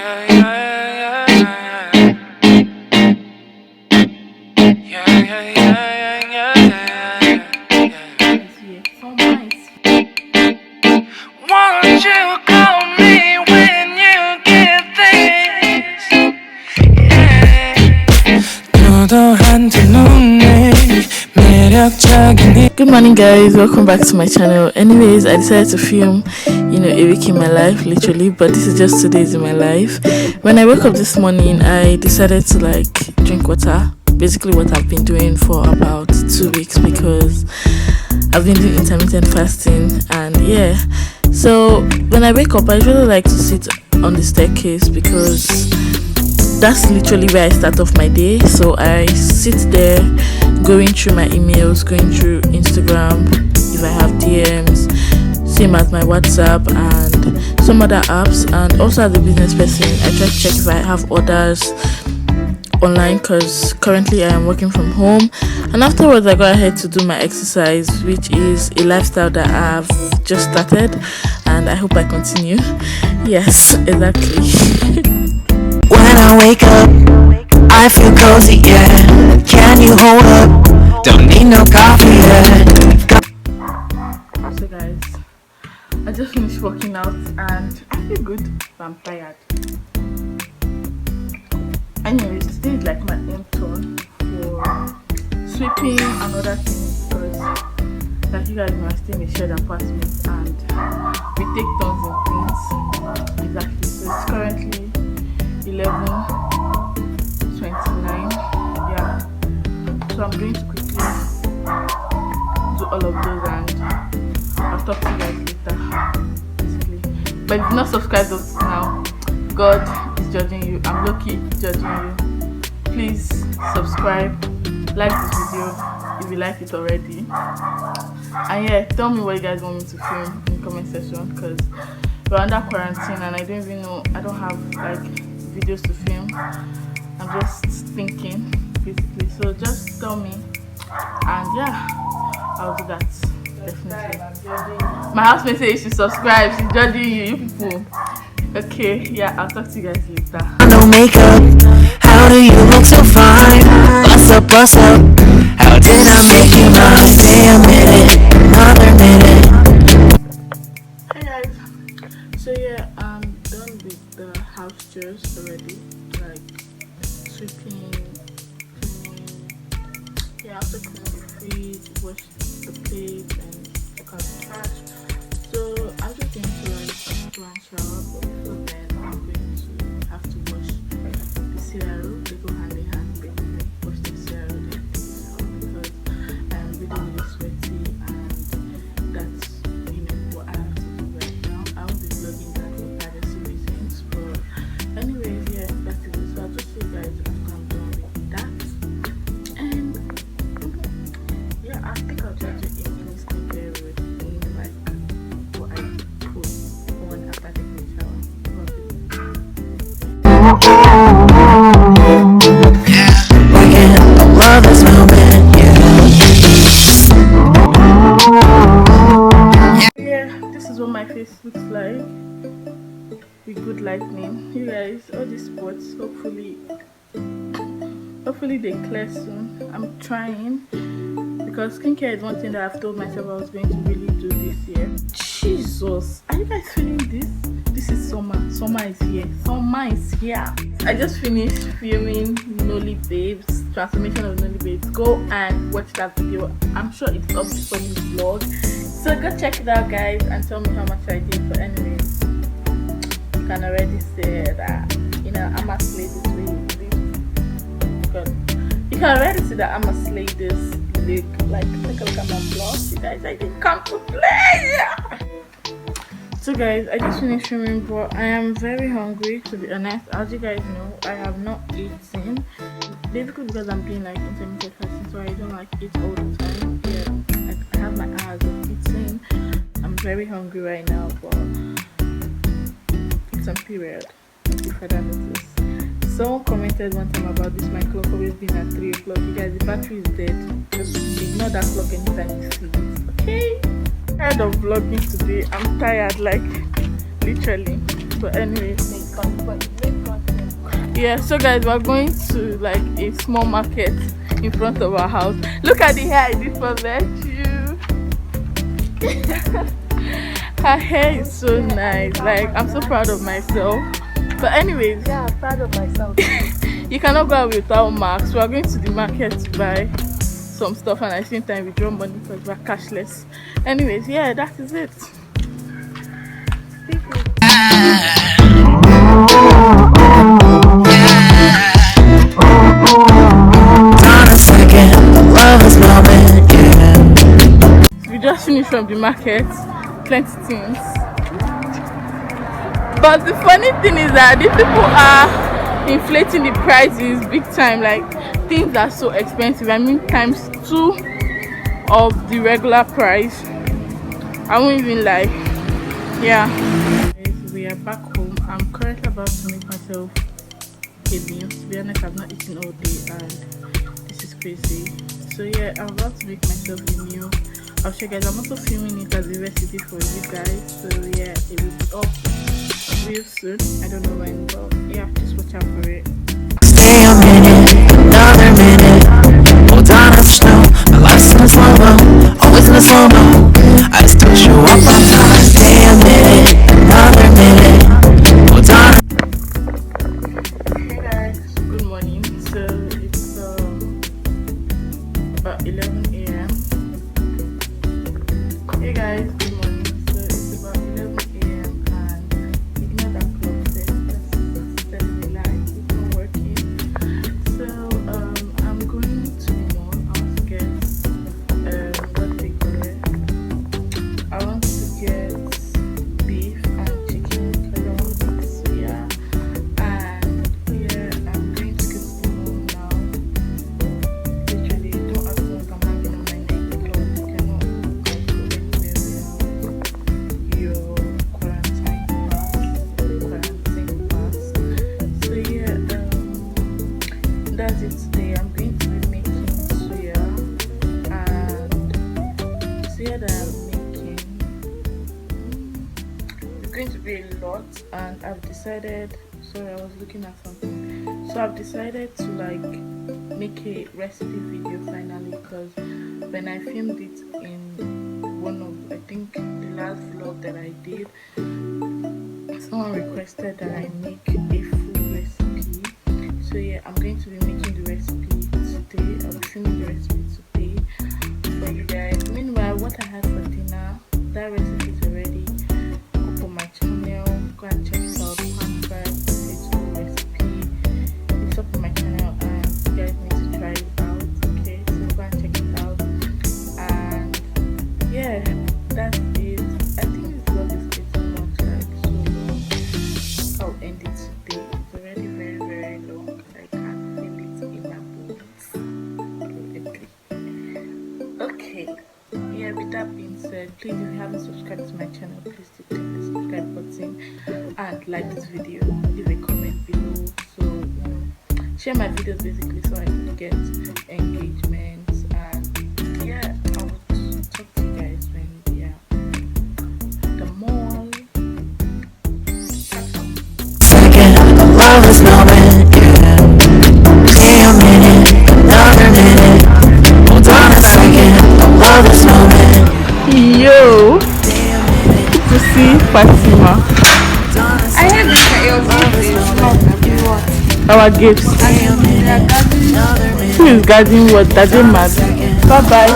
Won't you call me when you get this? Good morning, guys. Welcome back to my channel. Anyways, I decided to film, a week in my life, literally, but this is just 2 days in my life. When I woke up this morning, I decided to drink water. Basically, what I've been doing for about 2 weeks because I've been doing intermittent fasting, and yeah. So when I wake up, I really like to sit on the staircase because that's literally where I start off my day. So I sit there going through my emails, going through Instagram, if I have DMs, same as my WhatsApp and some other apps. And also as a business person, I try to check if I have orders online because currently I am working from home. And afterwards I go ahead to do my exercise, which is a lifestyle that I've just started and I hope I continue. Yes, exactly. When I wake up, I feel cozy, yeah. Can you hold up? Don't need no coffee, yeah. So guys, I just finished working out and I feel good, but I'm tired. Anyways, today is like my own turn for sweeping and other things because like you guys know, I stay in a shared apartment and we take turns in things. Exactly. So it's currently 11:29. Yeah. So I'm going to quickly do all of those and I'll talk to you guys later. Basically. But if you're not subscribed up to now, God is judging you. I'm lucky judging you. Please subscribe, like this video if you like it already. And yeah, tell me what you guys want me to film in the comment section because we're under quarantine and I don't even know, I don't have videos to film. I'm just thinking basically. So just tell me and yeah, I'll do that definitely. My housemate says you should subscribe. She's judging you, you people. Okay, yeah, I'll talk to you guys later. No makeup, how do you look so fine? Bust up, how did I make you mine? Stay a minute, another minute. Hey guys, so yeah, I'm done with the house chores already, like sweeping, cleaning. Yeah, I also clean the fridge, wash the plates and take out the trash. So I'm just going to go and shower, but before then I'm going to have to wash the cereal. They go hand in hand basically. Wash the cereal then take the shower because I'm really sweaty and that's what I have to do right now. I won't be vlogging that for privacy reasons, but anyways, yeah, that is it. So I'll just show you guys after I'm done with that. And yeah, I think I'll try to eat in skincare routine, like what I put on after taking the shower. We can love this moment, Yeah, this is what my face looks like with good lighting. You guys, all these spots, hopefully they clear soon. I'm trying because skincare is one thing that I've told myself I was going to really do this year. Jesus, are you guys feeling this? This is summer. Summer is here. Summer is here. I just finished filming Nolly Babes, transformation of Nolly Babes. Go and watch that video. I'm sure it's up before this vlog. So go check it out, guys, and tell me how much I did. But anyways, you can already say that I'm a slay this way. You can already see that I'm a slay this look. Like, take a look at my vlog. You guys, I didn't come to play. So guys, I just finished filming, but I am very hungry, to be honest. As you guys know, I have not eaten, basically because I'm doing intermittent fasting, so I don't eat all the time. Yeah, I have my hours of eating. I'm very hungry right now, but it's on period. Thank you for that notice. Someone commented one time about this my clock always being at 3 o'clock. You guys, the battery is dead. Just ignore that clock anytime you see it, okay? Tired of vlogging today. I'm tired, literally. But anyway, Yeah, so guys, we're going to like a small market in front of our house. Look at the hair I did for Virtue. Her hair is so nice. Like, I'm so proud of myself. But anyways, yeah, I'm proud of myself. you cannot go out without marks. We are going to the market to buy some stuff, and at the same time withdraw money because we're cashless. Anyways, yeah, that is it. We just finished from the market, plenty things. But the funny thing is that these people are inflating the prices big time. Like, things are so expensive. I mean, times 2 of the regular price. I won't even lie. Yeah. We are back home. I'm currently about to make myself a meal. To be honest, I've not eaten all day and this is crazy. So yeah, I'm about to make myself a meal. I'll show you guys. I'm also filming it as a recipe for you guys. So yeah, it will be up real soon. I don't know when, but yeah, just watch out for it. Stay a minute, another minute. Hold on, I snow. My life's in a slow-mo, always in a slow-mo. I still show up on time. Stay a minute, another minute. Hold on. Hey guys, good morning. So it's about 11 a.m. Hey guys, good morning. So it's about 11 a.m. and ignore that clock set. That's telling me lies. It's not working. So I'm going to the mall. I want to get what they call it. I want to get beef and chicken because I want to make suya. And yeah, I'm going to go to the mall now. Literally, don't ask me what I'm having on my neck because you cannot go anywhere without your quarantine pass. So yeah, that's it today. I'm going to be making suya, and suya that I'm making it's going to be a lot, and I've decided. Sorry, I was looking at something. So I've decided to like make a recipe video finally because when I filmed it in one of, I think the last vlog that I did, someone requested that I make a full recipe. So yeah, I'm going to be making the recipe today. I'll be filming the recipe today for you guys. Meanwhile, what I had for dinner, that recipe is already up on my channel. Go and check it out. Pan fried potato recipe. It's up on my channel and you guys need to try it out. Okay, so go and check it out. And yeah, that's it. I think this vlog is getting much like so long. I'll end it today. It's already very, very long. I can't feel it in my bones. Okay. Yeah, with that being said, please, if you haven't subscribed to my channel, please do click the subscribe button and like this video. Leave a comment below. So share my videos basically so I can get engagements. And yeah, I will talk to you guys when we are at the mall. Second, love is moment, yeah. Stay a minute, another minute. Hold on a second, love is moment. Yo, good to see Fatima. I heard this your gift is not what. Our gifts. Stay a minute, another minute. Who is guarding what? That they mad. Bye bye.